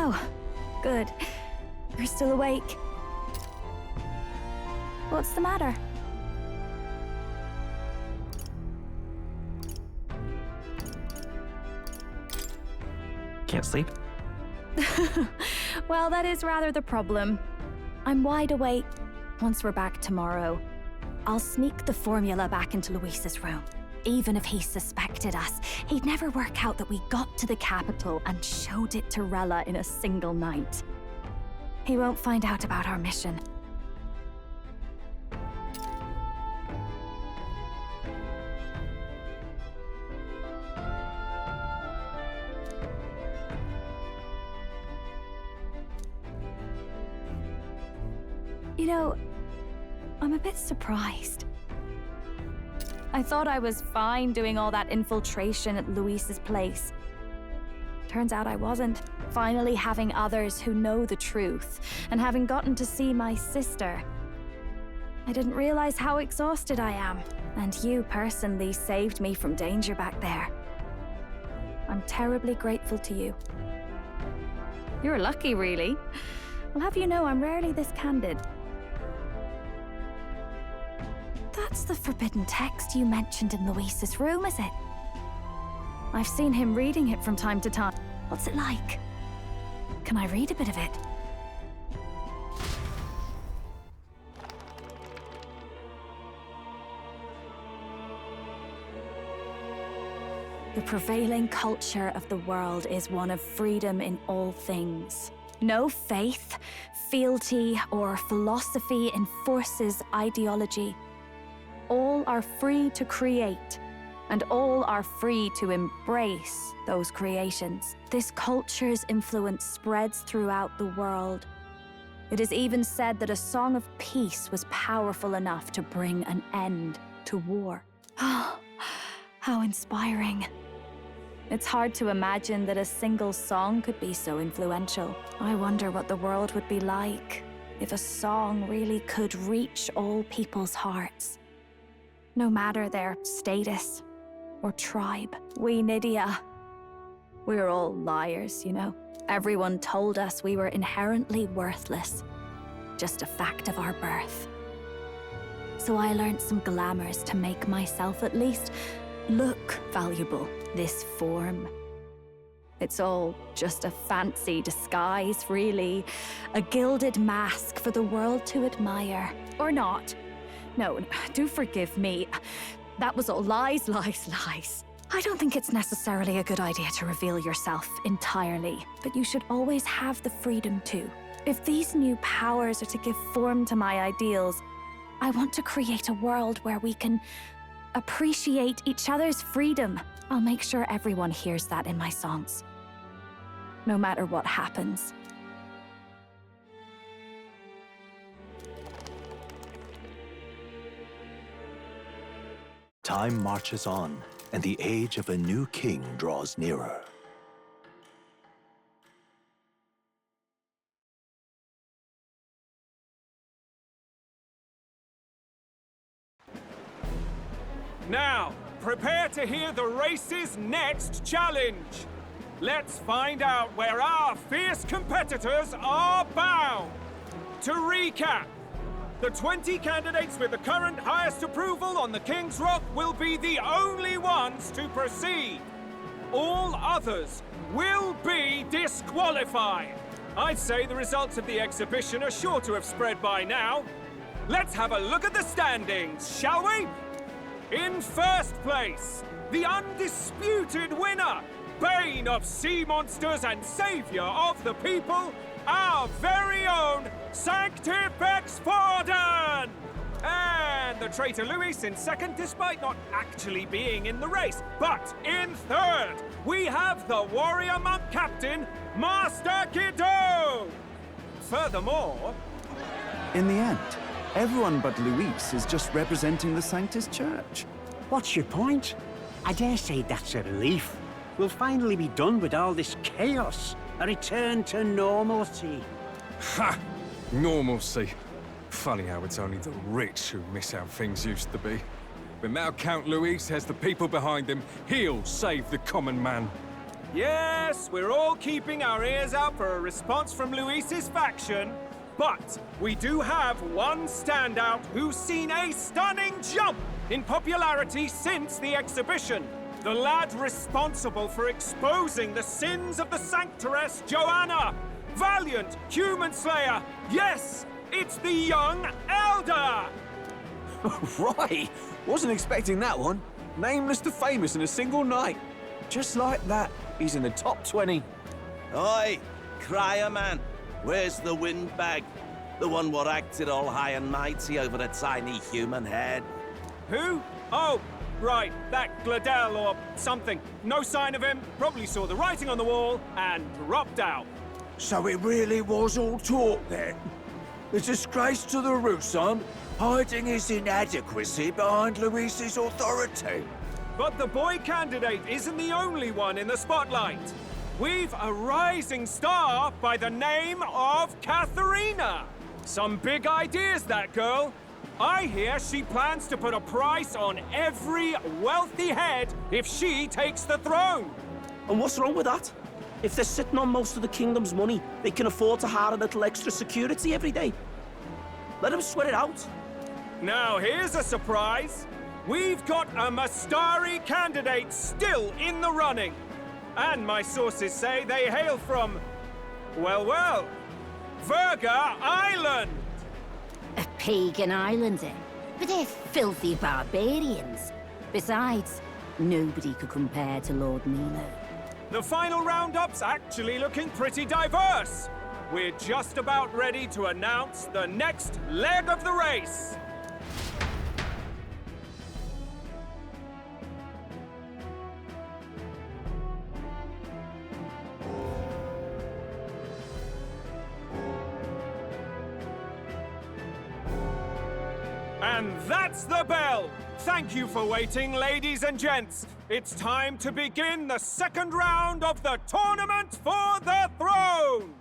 Oh, good. You're still awake. What's the matter? Can't sleep? Well, that is rather the problem. I'm wide awake. Once we're back tomorrow, I'll sneak the formula back into Luis's room. Even if he suspected us, he'd never work out that we got to the capital and showed it to Rella in a single night. He won't find out about our mission. You know, I'm a bit surprised. I thought I was fine doing all that infiltration at Luis's place. Turns out I wasn't. Finally having others who know the truth, and having gotten to see my sister. I didn't realize how exhausted I am, and you personally saved me from danger back there. I'm terribly grateful to you. You're lucky, really. I'll have you know I'm rarely this candid. That's the forbidden text you mentioned in Luis's room, is it? I've seen him reading it from time to time. What's it like? Can I read a bit of it? The prevailing culture of the world is one of freedom in all things. No faith, fealty, or philosophy enforces ideology. All are free to create, and all are free to embrace those creations. This culture's influence spreads throughout the world. It is even said that a song of peace was powerful enough to bring an end to war. Oh, how inspiring. It's hard to imagine that a single song could be so influential. I wonder what the world would be like if a song really could reach all people's hearts. No matter their status or tribe. We Nydia, we're all liars, you know. Everyone told us we were inherently worthless. Just a fact of our birth. So I learned some glamours to make myself at least look valuable. This form. It's all just a fancy disguise, really. A gilded mask for the world to admire. Or not. No, do forgive me. That was all lies, lies, lies. I don't think it's necessarily a good idea to reveal yourself entirely, but you should always have the freedom to. If these new powers are to give form to my ideals, I want to create a world where we can appreciate each other's freedom. I'll make sure everyone hears that in my songs. No matter what happens. Time marches on, and the age of a new king draws nearer. Now, prepare to hear the race's next challenge. Let's find out where our fierce competitors are bound. To recap, the 20 candidates with the current highest approval on the King's Rock will be the only ones to proceed. All others will be disqualified. I'd say the results of the exhibition are sure to have spread by now. Let's have a look at the standings, shall we? In first place, the undisputed winner, Bane of Sea Monsters and Savior of the People, our very own Sanctifex Forden! And the traitor Luis in second, despite not actually being in the race. But in third, we have the warrior monk captain, Master Kido! Furthermore... In the end, everyone but Luis is just representing the Sanctus Church. What's your point? I dare say that's a relief. We'll finally be done with all this chaos. A return to normalcy. Ha! Normalcy. Funny how it's only the rich who miss how things used to be. But now Count Luis has the people behind him. He'll save the common man. Yes, we're all keeping our ears out for a response from Luis's faction, but we do have one standout who's seen a stunning jump in popularity since the exhibition. The lad responsible for exposing the sins of the Sanctoress Joanna. Valiant human slayer. Yes, it's the young elder. Right! Wasn't expecting that one. Nameless to famous in a single night. Just like that, he's in the top 20. Oi, crier man, where's the windbag? The one what acted all high and mighty over a tiny human head. Who? Oh, right, that Gladell or something. No sign of him, probably saw the writing on the wall and dropped out. So it really was all talk then? The disgrace to the Roussan, hiding his inadequacy behind Luis's authority. But the boy candidate isn't the only one in the spotlight. We've a rising star by the name of Katharina. Some big ideas, that girl. I hear she plans to put a price on every wealthy head if she takes the throne. And what's wrong with that? If they're sitting on most of the kingdom's money, they can afford to hire a little extra security every day. Let them sweat it out. Now here's a surprise. We've got a Mastari candidate still in the running. And my sources say they hail from, well, Virga Island. A pagan island, eh? But they're filthy barbarians. Besides, nobody could compare to Lord Milo. The final roundup's actually looking pretty diverse. We're just about ready to announce the next leg of the race. And that's the bell! Thank you for waiting, ladies and gents. It's time to begin the second round of the tournament for the throne!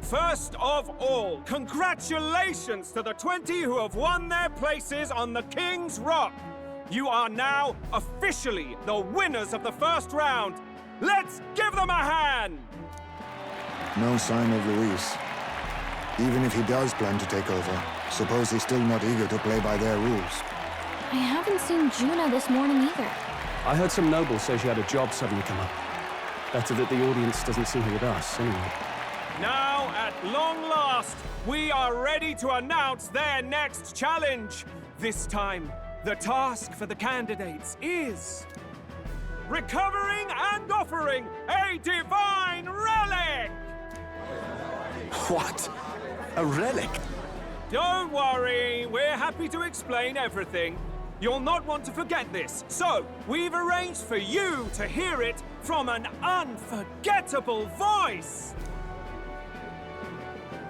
First of all, congratulations to the 20 who have won their places on the King's Rock. You are now officially the winners of the first round. Let's give them a hand! No sign of Luis. Even if he does plan to take over, suppose he's still not eager to play by their rules. I haven't seen Juna this morning either. I heard some nobles say she had a job suddenly come up. Better that the audience doesn't see her with us, anyway. Now, at long last, we are ready to announce their next challenge. This time, the task for the candidates is recovering and offering a divine relic! What? A relic? Don't worry, we're happy to explain everything. You'll not want to forget this, so we've arranged for you to hear it from an unforgettable voice.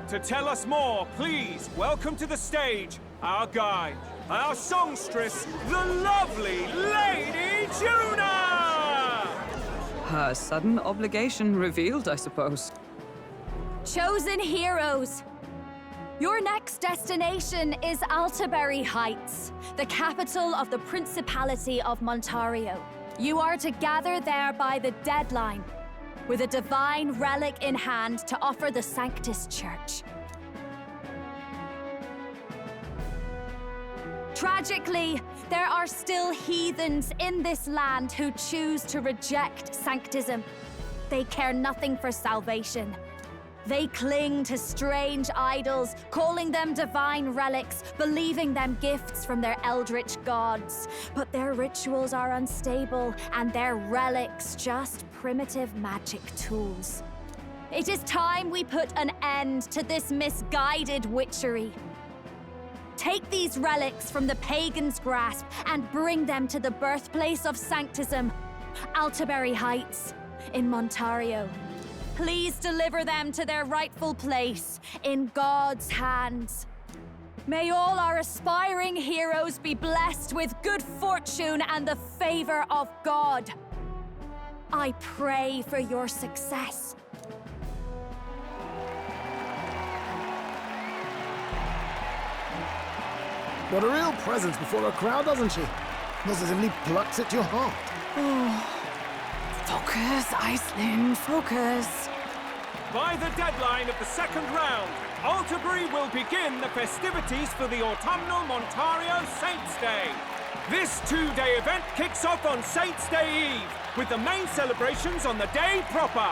To tell us more, please welcome to the stage our guide, our songstress, the lovely Lady Juna! Her sudden obligation revealed, I suppose. Chosen heroes! Your next destination is Altaberry Heights, the capital of the Principality of Montario. You are to gather there by the deadline, with a divine relic in hand to offer the Sanctus Church. Tragically, there are still heathens in this land who choose to reject sanctism. They care nothing for salvation. They cling to strange idols, calling them divine relics, believing them gifts from their eldritch gods. But their rituals are unstable, and their relics just primitive magic tools. It is time we put an end to this misguided witchery. Take these relics from the pagan's grasp and bring them to the birthplace of sanctism, Altaberry Heights in Montario. Please deliver them to their rightful place in God's hands. May all our aspiring heroes be blessed with good fortune and the favor of God. I pray for your success. Got a real presence before a crowd, doesn't she? Positively plucks at your heart. Oh, Focus, Iceland, focus. By the deadline of the second round, Alterbury will begin the festivities for the autumnal Montario Saints' Day. This two-day event kicks off on Saints' Day Eve, with the main celebrations on the day proper.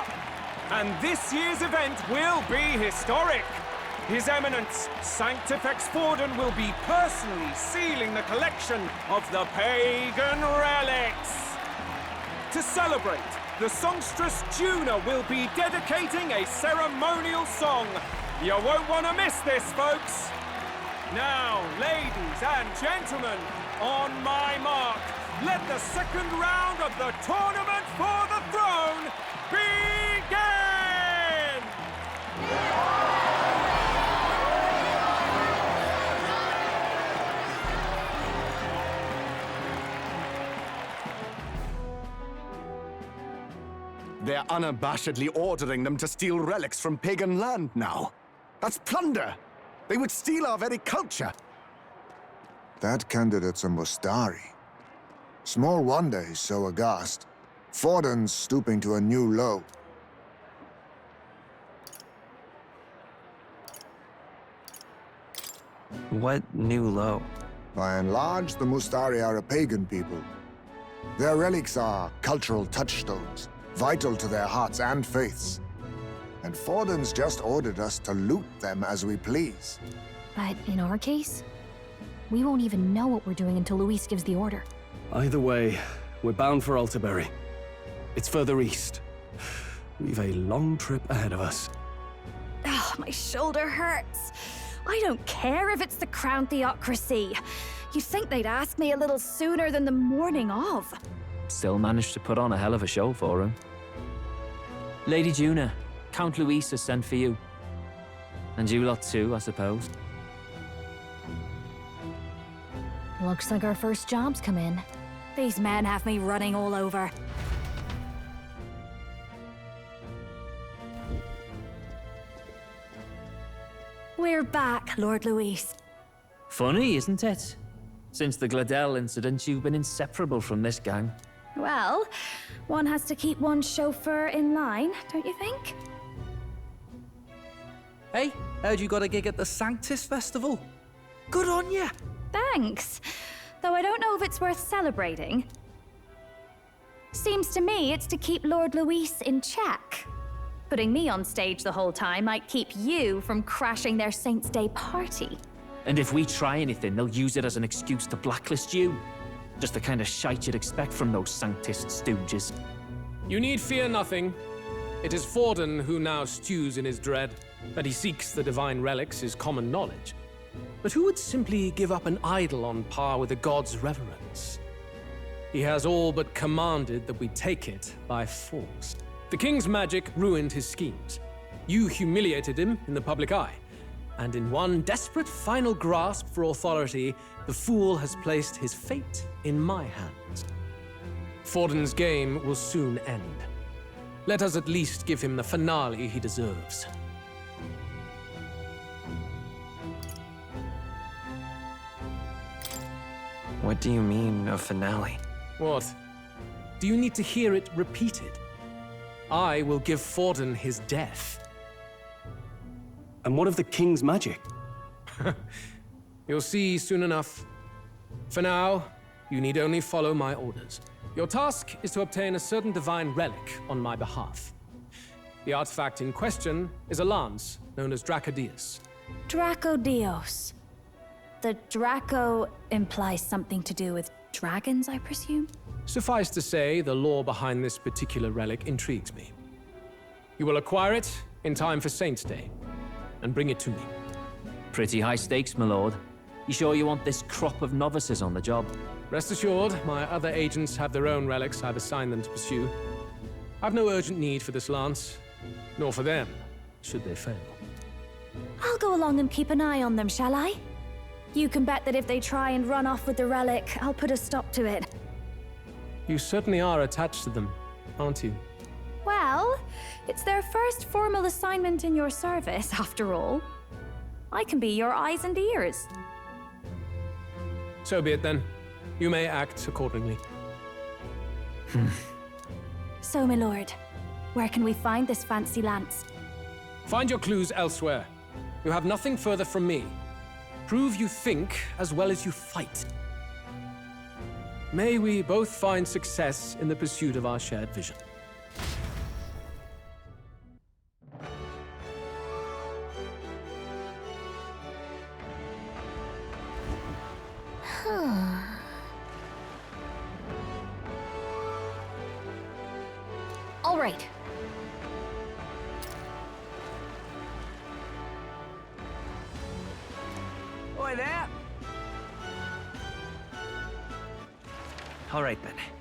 And this year's event will be historic. His Eminence, Sanctifex Forden, will be personally sealing the collection of the pagan relics. To celebrate, the songstress Juna will be dedicating a ceremonial song. You won't want to miss this, folks. Now, ladies and gentlemen, on my mark, let the second round of the tournament for the throne begin! They're unabashedly ordering them to steal relics from pagan land now. That's plunder. They would steal our very culture. That candidate's a Mustari. Small wonder he's so aghast. Forden's stooping to a new low. What new low? By and large, the Mustari are a pagan people. Their relics are cultural touchstones, vital to their hearts and faiths. And Forden's just ordered us to loot them as we please. But in our case, we won't even know what we're doing until Luis gives the order. Either way, we're bound for Alterbury. It's further east. We've a long trip ahead of us. Oh, my shoulder hurts. I don't care if it's the Crown Theocracy. You'd think they'd ask me a little sooner than the morning of. Still managed to put on a hell of a show for him. Lady Juna, Count Luis has sent for you. And you lot too, I suppose. Looks like our first job's come in. These men have me running all over. We're back, Lord Luis. Funny, isn't it? Since the Gladell incident, you've been inseparable from this gang. Well, one has to keep one's chauffeur in line, don't you think? Hey, heard you got a gig at the Sanctus Festival. Good on ya! Thanks. Though I don't know if it's worth celebrating. Seems to me it's to keep Lord Luis in check. Putting me on stage the whole time might keep you from crashing their Saints' Day party. And if we try anything, they'll use it as an excuse to blacklist you. Just the kind of shite you'd expect from those Sanctist stooges. You need fear nothing. It is Forden who now stews in his dread. That he seeks the divine relics is common knowledge. But who would simply give up an idol on par with a god's reverence? He has all but commanded that we take it by force. The king's magic ruined his schemes. You humiliated him in the public eye. And in one desperate final grasp for authority, the fool has placed his fate in my hands. Forden's game will soon end. Let us at least give him the finale he deserves. What do you mean, a finale? What? Do you need to hear it repeated? I will give Forden his death. And what of the king's magic? You'll see soon enough. For now, you need only follow my orders. Your task is to obtain a certain divine relic on my behalf. The artifact in question is a lance known as Dracodius. Dracodios. The Draco implies something to do with dragons, I presume? Suffice to say, the lore behind this particular relic intrigues me. You will acquire it in time for Saints' Day, and bring it to me. Pretty high stakes, my lord. You sure you want this crop of novices on the job? Rest assured, my other agents have their own relics I've assigned them to pursue. I've no urgent need for this lance, nor for them, should they fail. I'll go along and keep an eye on them, shall I? You can bet that if they try and run off with the relic, I'll put a stop to it. You certainly are attached to them, aren't you? Well, it's their first formal assignment in your service, after all. I can be your eyes and ears. So be it then. You may act accordingly. So, my lord, where can we find this fancy lance? Find your clues elsewhere. You have nothing further from me. Prove you think as well as you fight. May we both find success in the pursuit of our shared vision. All right. Oi there! All right then.